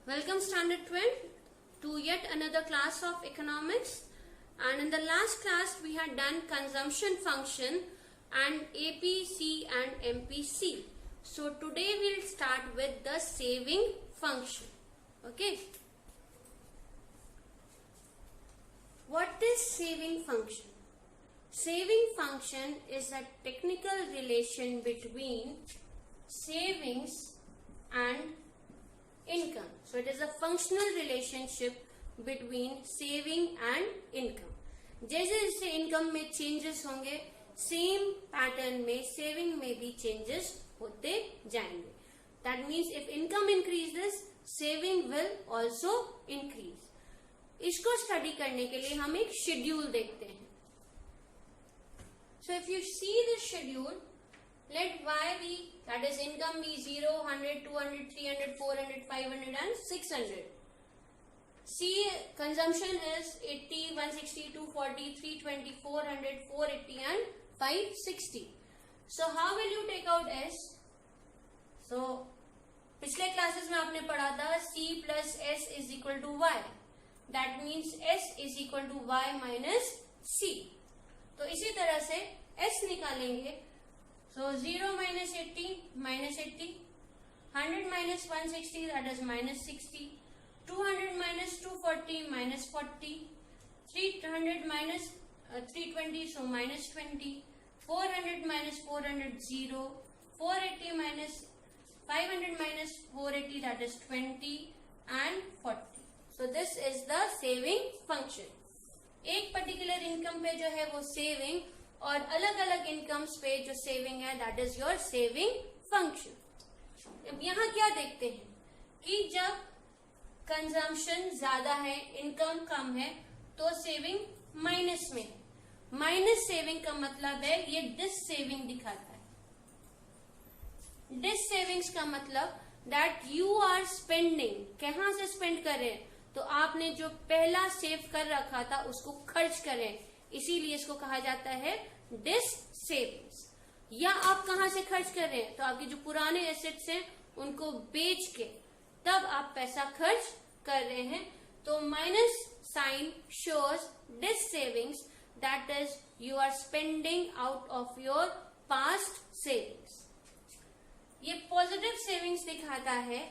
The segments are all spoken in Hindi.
Welcome Standard 12 to yet another class of economics, and in the last class we had done consumption function and APC and MPC. So today we'll start with the saving function. Okay. What is saving function? Saving function is a technical relation between savings and income. So it is a functional relationship between saving and income. जैसे जैसे इनकम में चेंजेस होंगे, सेम पैटर्न में सेविंग में भी चेंजेस होते जाएंगे. That means if income increases, saving will also increase. इसको स्टडी करने के लिए हम एक शेड्यूल देखते हैं. So if you see this schedule, let y be, that is income be 0, 100, 200, 300, 400, 500 and 600. C consumption is 80, 160, 240, 320, 400, 480 and 560. So how will you take out S? So पिछले क्लासेस में आपने पढ़ा था C plus S is equal to Y. That means S is equal to Y minus C. तो इसी तरह से S निकालेंगे. So 0 minus 80 minus 80, 100 minus 160 that is minus 60, 200 minus 240 minus 40, 300 minus 320 so minus 20, 400 minus 400 0, 480 minus 500 minus 480 that is 20 and 40. So this is the saving function. एक पर्टिकुलर इनकम पे जो है वो सेविंग और अलग अलग इनकम्स पे जो सेविंग है that is your saving function. अब यहाँ क्या देखते हैं कि जब कंजम्पशन ज्यादा है, इनकम कम है, तो सेविंग माइनस में है. माइनस सेविंग का मतलब है ये डिस सेविंग दिखाता है. डिस सेविंग्स का मतलब दैट यू आर स्पेंडिंग. कहाँ से स्पेंड कर रहे हैं? तो आपने जो पहला सेव कर रखा था उसको खर्च करें, इसीलिए इसको कहा जाता है डिस सेविंग्स. या आप कहां से खर्च कर रहे हैं? तो आपके जो पुराने एसेट्स हैं उनको बेच के तब आप पैसा खर्च कर रहे हैं. तो minus sign shows dis savings, that is you are spending out of your past savings. ये पॉजिटिव सेविंग्स दिखाता है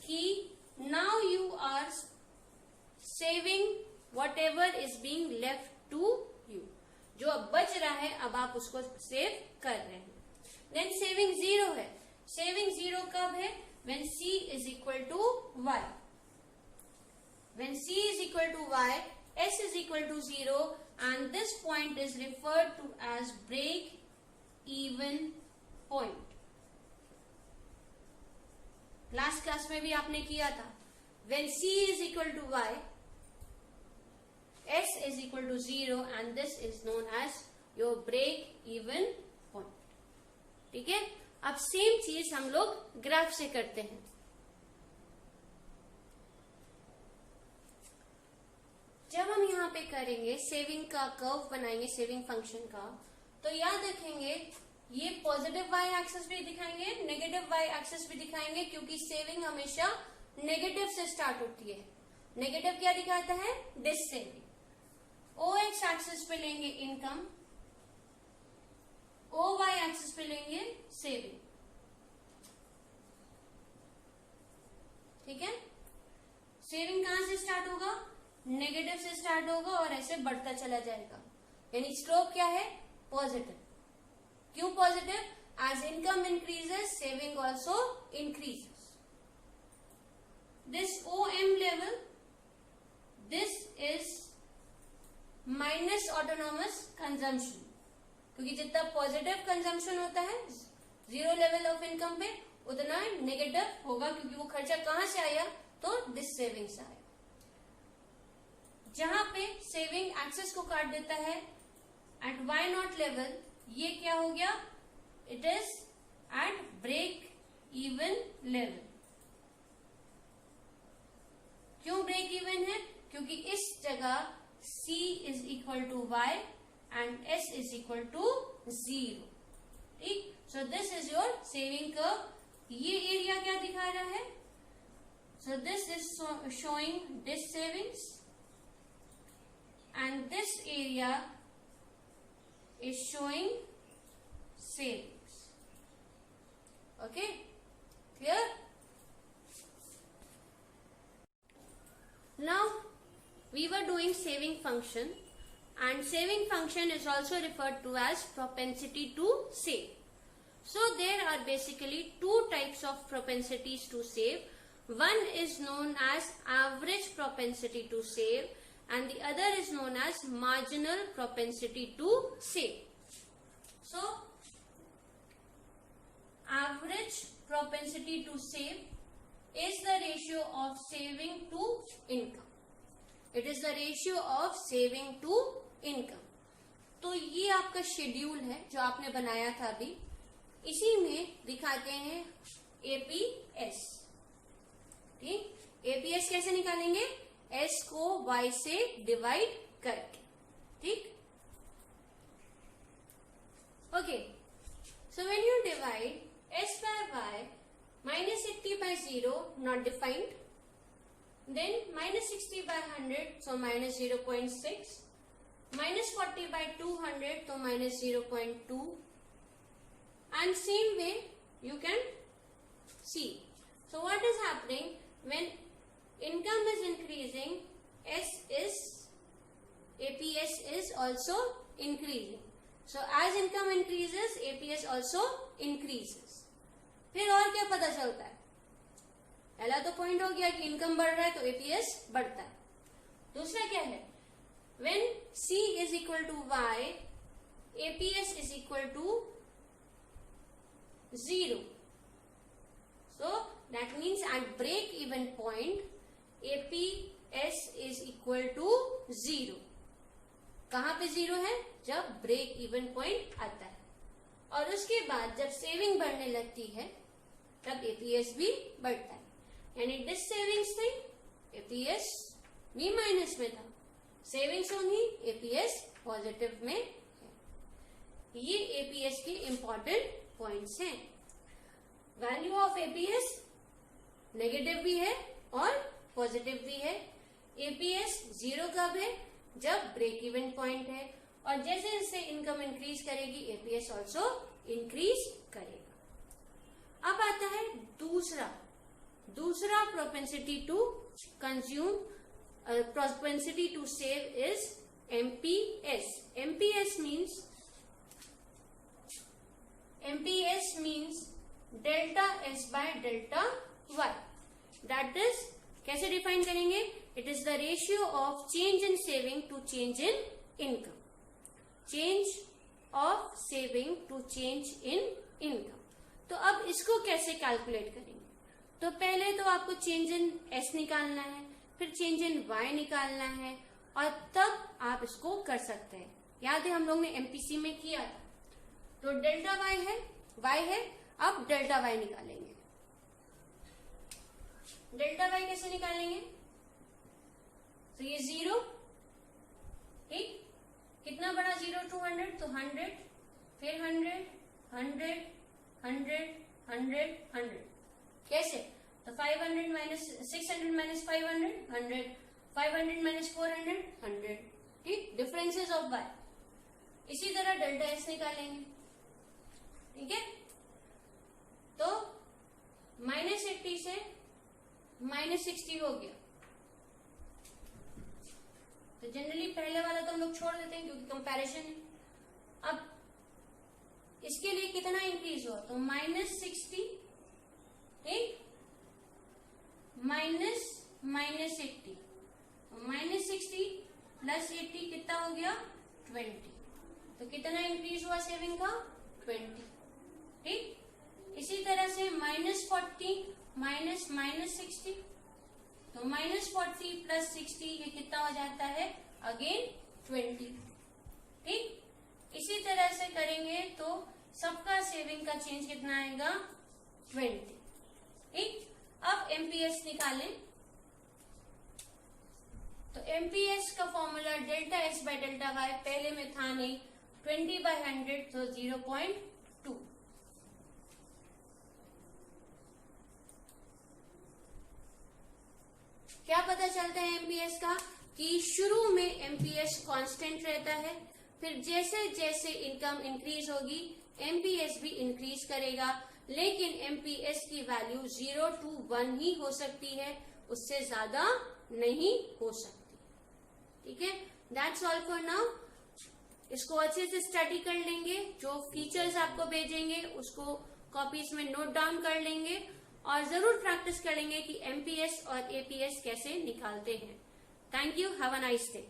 कि now you are saving whatever is being left to you. जो अब बच रहा है अब आप उसको सेव कर रहे हैं. देन सेविंग जीरो है. सेविंग जीरो कब है? When C is equal to Y. When C is equal to Y, S is equal to 0 and this point is referred to as break even point. Last class में भी आपने किया था. When C is equal to Y, S is equal to 0 and this is known as your break even point. ठीक है. अब सेम चीज हम लोग ग्राफ से करते हैं. जब हम यहाँ पे करेंगे सेविंग का कर्व बनाएंगे सेविंग फंक्शन का, तो याद रखेंगे ये पॉजिटिव वाई एक्सिस भी दिखाएंगे, नेगेटिव वाई एक्सिस भी दिखाएंगे, क्योंकि सेविंग हमेशा नेगेटिव से स्टार्ट होती है. नेगेटिव क्या दिखाता है? Dissaving. ओ एक्स एक्सिस पे लेंगे इनकम, ओ वाई एक्सिस पे लेंगे सेविंग. ठीक है. सेविंग कहां से स्टार्ट होगा? नेगेटिव से स्टार्ट होगा और ऐसे बढ़ता चला जाएगा. यानी स्लोप क्या है? पॉजिटिव. क्यों positive? As income increases saving also increases. This OM level, this is minus autonomous consumption, क्योंकि जितना पॉजिटिव कंजम्पशन होता है जीरो लेवल ऑफ इनकम पे उतना नेगेटिव होगा, क्योंकि वो खर्चा कहां से आया? तो डिस सेविंग से आया. जहां पे सेविंग एक्सेस को काट देता है एट Y नॉट लेवल, ये क्या हो गया? It is at break even level. क्यों ब्रेक इवन है? क्योंकि इस जगह C is equal to Y and S is equal to 0. ठीक. So this is your saving curve. ये एरिया क्या दिखा रहा है? So this is showing this savings, and this area is showing savings. Okay, clear? Now we were doing saving function, and saving function is also referred to as propensity to save. So there are basically two types of propensities to save. One is known as average propensity to save, and the other is known as marginal propensity to save. So average propensity to save is the ratio of saving to income. It is the ratio of saving to income. तो ये आपका शेड्यूल है जो आपने बनाया था अभी, इसी में दिखाते हैं एपीएस. ठीक, एपीएस कैसे निकालेंगे? एस को वाई से डिवाइड करके. ठीक, okay. So when you divide S by Y, minus 80 by 0 not defined, then minus 60 by 100, so minus 0.6, minus 40 by 200, so minus 0.2, and same way you can see. So what is happening when income is increasing, APS is also increasing. So as income increases, APS also increases. फिर और क्या पता चलता है? पहला तो पॉइंट हो गया कि इनकम बढ़ रहा है तो एपीएस बढ़ता है. दूसरा क्या है? When C is equal to Y, APS is equal to 0. So that means at break even point, APS is equal to 0. कहाँ पे 0 है? जब ब्रेक इवन पॉइंट आता है. और उसके बाद जब सेविंग बढ़ने लगती है तब एपीएस भी बढ़ता है. यानी डिस सेविंग्स थी, एपीएस भी माइनस में था. सेविंग्स होगी, एपीएस पॉजिटिव में है. ये एपीएस के इंपॉर्टेंट पॉइंट्स हैं. वैल्यू ऑफ एपीएस नेगेटिव भी है और पॉजिटिव भी है. एपीएस 0 कब है? जब ब्रेक इवन पॉइंट है. और जैसे जैसे इनकम इंक्रीज करेगी, एपीएस ऑल्सो इंक्रीज करेगा. अब आता है दूसरा propensity to consume, propensity to save is MPS. MPS means delta S by delta Y. That is, कैसे डिफाइन करेंगे? It is the ratio of change in saving to change in income. Change of saving to change in income. तो अब इसको कैसे कैलकुलेट करेंगे? तो पहले तो आपको चेंज इन एस निकालना है, फिर चेंज इन वाई निकालना है, और तब आप इसको कर सकते हैं. याद है हम लोग ने एमपीसी में किया था. तो डेल्टा वाई है. अब डेल्टा वाई निकालेंगे. डेल्टा वाई कैसे निकालेंगे? तो ये 0, ठीक. कितना बड़ा 0 टू 100? तो 100, फिर 100, 100, 100, 100, 100. कैसे? तो 500 माइनस 600 माइनस 500, 100. 500 माइनस 400, 100. ठीक, डिफरेंसेस ऑफ वाई. इसी तरह डेल्टा एस निकालेंगे. ठीक है. तो -80 से -60 हो गया. तो जनरली पहले वाला तो हम लोग छोड़ देते हैं क्योंकि कंपैरिजन है. अब इसके लिए कितना इंक्रीज हुआ? तो -60, ठीक, -80. -60 प्लस 80 कितना हो गया? 20. तो कितना इंक्रीज हुआ सेविंग का? 20. ठीक. इसी तरह से -40 माइनस -60, तो -40 प्लस 60 ये कितना हो जाता है? अगेन 20. ठीक. इसी तरह से करेंगे तो सबका सेविंग का चेंज कितना आएगा? 20. ठीक. अब एमपीएस निकालें. तो एमपीएस का formula delta S by delta Y पहले में था नहीं. 20 by 100 तो 0.2. क्या पता चलता है एमपीएस का कि शुरू में एमपीएस कांस्टेंट रहता है, फिर जैसे जैसे इनकम इंक्रीज होगी एमपीएस भी इंक्रीज करेगा, लेकिन एमपीएस की वैल्यू 0 to 1 ही हो सकती है, उससे ज्यादा नहीं हो सकती। ठीक है, दैट्स ऑल फॉर नाउ। इसको अच्छे से स्टडी कर लेंगे, जो फीचर्स आपको भेजेंगे उसको कॉपीज में नोट डाउन कर लेंगे और जरूर प्रैक्टिस करेंगे कि एमपीएस और एपीएस कैसे निकालते हैं। Thank you, have a nice day.